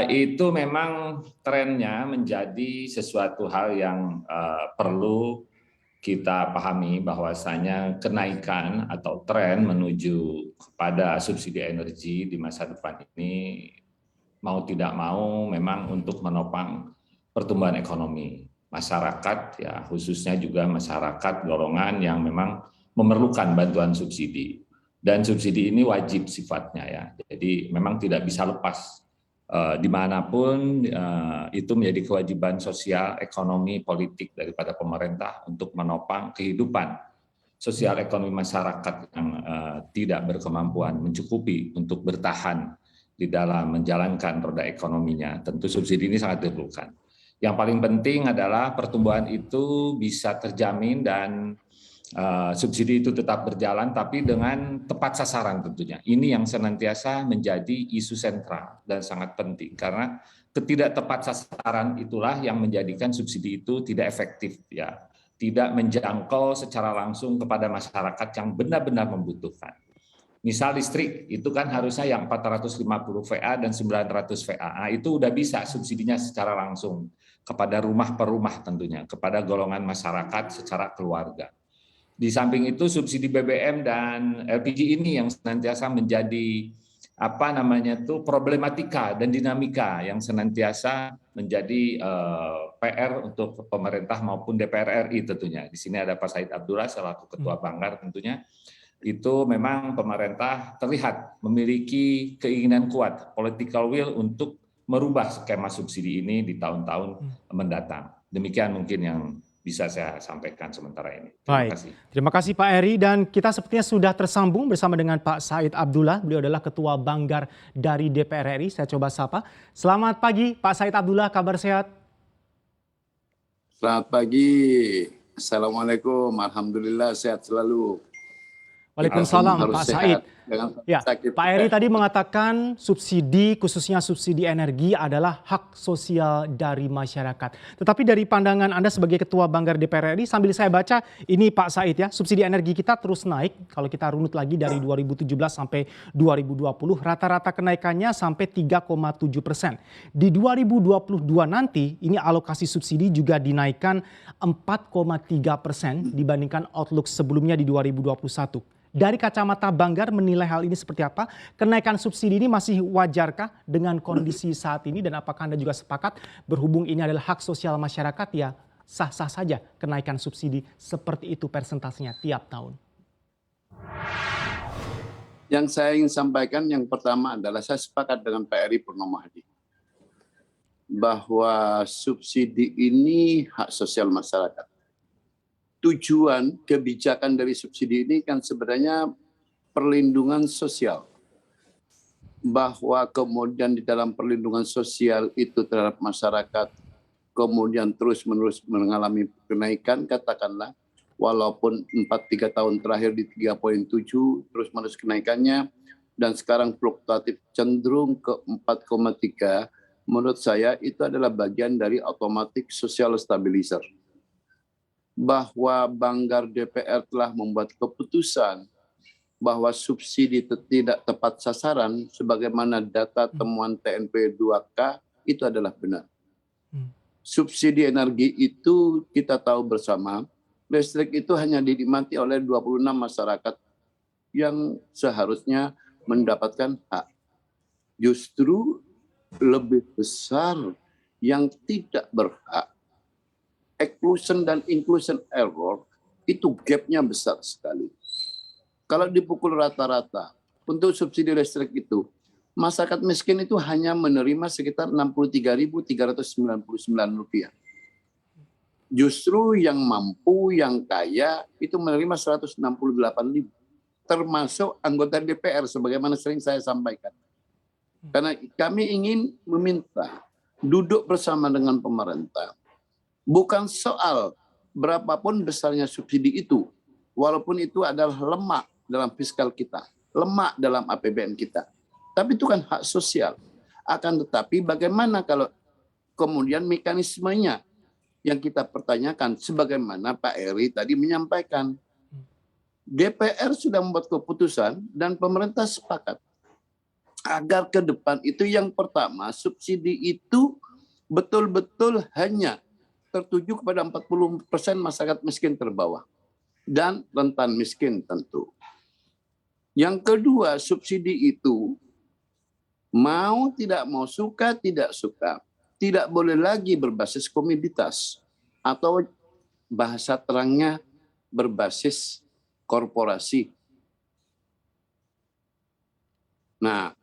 Itu memang trennya menjadi sesuatu hal yang perlu kita pahami, bahwasanya kenaikan atau tren menuju kepada subsidi energi di masa depan ini mau tidak mau memang untuk menopang pertumbuhan ekonomi masyarakat, ya khususnya juga masyarakat golongan yang memang memerlukan bantuan subsidi, dan subsidi ini wajib sifatnya ya, jadi memang tidak bisa lepas dimanapun itu menjadi kewajiban sosial, ekonomi, politik daripada pemerintah untuk menopang kehidupan sosial ekonomi masyarakat yang tidak berkemampuan mencukupi untuk bertahan di dalam menjalankan roda ekonominya. Tentu subsidi ini sangat diperlukan. Yang paling penting adalah pertumbuhan itu bisa terjamin dan subsidi itu tetap berjalan, tapi dengan tepat sasaran tentunya. Ini yang senantiasa menjadi isu sentral dan sangat penting, karena ketidaktepat sasaran itulah yang menjadikan subsidi itu tidak efektif, ya, tidak menjangkau secara langsung kepada masyarakat yang benar-benar membutuhkan. Misal listrik, itu kan harusnya yang 450 VA dan 900 VA, itu udah bisa subsidinya secara langsung kepada rumah per rumah tentunya, kepada golongan masyarakat secara keluarga. Di samping itu subsidi BBM dan LPG ini yang senantiasa menjadi problematika dan dinamika yang senantiasa menjadi PR untuk pemerintah maupun DPR RI tentunya. Di sini ada Pak Said Abdullah selaku Ketua Banggar tentunya. Itu memang pemerintah terlihat memiliki keinginan kuat, political will untuk merubah skema subsidi ini di tahun-tahun mendatang. Demikian mungkin yang bisa saya sampaikan sementara ini. Terima kasih. Terima kasih Pak Eri, dan kita sepertinya sudah tersambung bersama dengan Pak Said Abdullah. Beliau adalah Ketua Banggar dari DPR RI. Saya coba sapa. Selamat pagi Pak Said Abdullah, kabar sehat? Selamat pagi. Assalamualaikum. Alhamdulillah sehat selalu. Waalaikumsalam Pak Said. Ya, Pak Eri tadi mengatakan subsidi, khususnya subsidi energi adalah hak sosial dari masyarakat. Tetapi dari pandangan Anda sebagai Ketua Banggar DPR RI, sambil saya baca ini Pak Said ya, subsidi energi kita terus naik. Kalau kita runut lagi dari 2017 sampai 2020, rata-rata kenaikannya sampai 3,7%. Di 2022 nanti, ini alokasi subsidi juga dinaikkan 4,3% dibandingkan outlook sebelumnya di 2021. Dari kacamata Banggar menilai hal ini seperti apa? Kenaikan subsidi ini masih wajarkah dengan kondisi saat ini, dan apakah Anda juga sepakat berhubung ini adalah hak sosial masyarakat, ya sah-sah saja kenaikan subsidi seperti itu persentasenya tiap tahun? Yang saya ingin sampaikan yang pertama adalah saya sepakat dengan Pak Eri Purnomo Hadi bahwa subsidi ini hak sosial masyarakat. Tujuan kebijakan dari subsidi ini kan sebenarnya perlindungan sosial. Bahwa kemudian di dalam perlindungan sosial itu terhadap masyarakat kemudian terus-menerus mengalami kenaikan, katakanlah walaupun 3 tahun terakhir di 3,7 terus-menerus kenaikannya, dan sekarang fluktuatif cenderung ke 4,3, menurut saya itu adalah bagian dari automatic social stabilizer. Bahwa Banggar DPR telah membuat keputusan bahwa subsidi tidak tepat sasaran sebagaimana data temuan TNP 2K itu adalah benar. Subsidi energi itu kita tahu bersama, listrik itu hanya dinikmati oleh 26 masyarakat yang seharusnya mendapatkan hak. Justru lebih besar yang tidak berhak. Exclusion dan inclusion error itu gapnya besar sekali. Kalau dipukul rata-rata untuk subsidi listrik itu, masyarakat miskin itu hanya menerima sekitar Rp63.399. Justru yang mampu, yang kaya itu menerima Rp168.000, termasuk anggota DPR sebagaimana sering saya sampaikan. Karena kami ingin meminta duduk bersama dengan pemerintah. Bukan soal berapapun besarnya subsidi itu, walaupun itu adalah lemak dalam fiskal kita, lemak dalam APBN kita. Tapi itu kan hak sosial. Akan tetapi bagaimana kalau kemudian mekanismenya yang kita pertanyakan, sebagaimana Pak Eri tadi menyampaikan. DPR sudah membuat keputusan dan pemerintah sepakat. agar ke depan itu yang pertama subsidi itu betul-betul hanya tertuju kepada 40% masyarakat miskin terbawah dan rentan miskin tentu. Yang kedua, subsidi itu mau tidak mau, suka tidak suka, tidak boleh lagi berbasis komoditas atau bahasa terangnya berbasis korporasi. Nah,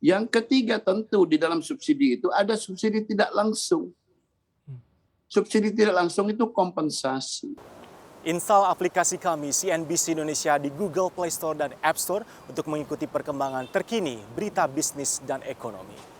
yang ketiga tentu di dalam subsidi itu ada subsidi tidak langsung. Subsidi tidak langsung itu kompensasi. Install aplikasi kami CNBC Indonesia di Google Play Store dan App Store untuk mengikuti perkembangan terkini berita bisnis dan ekonomi.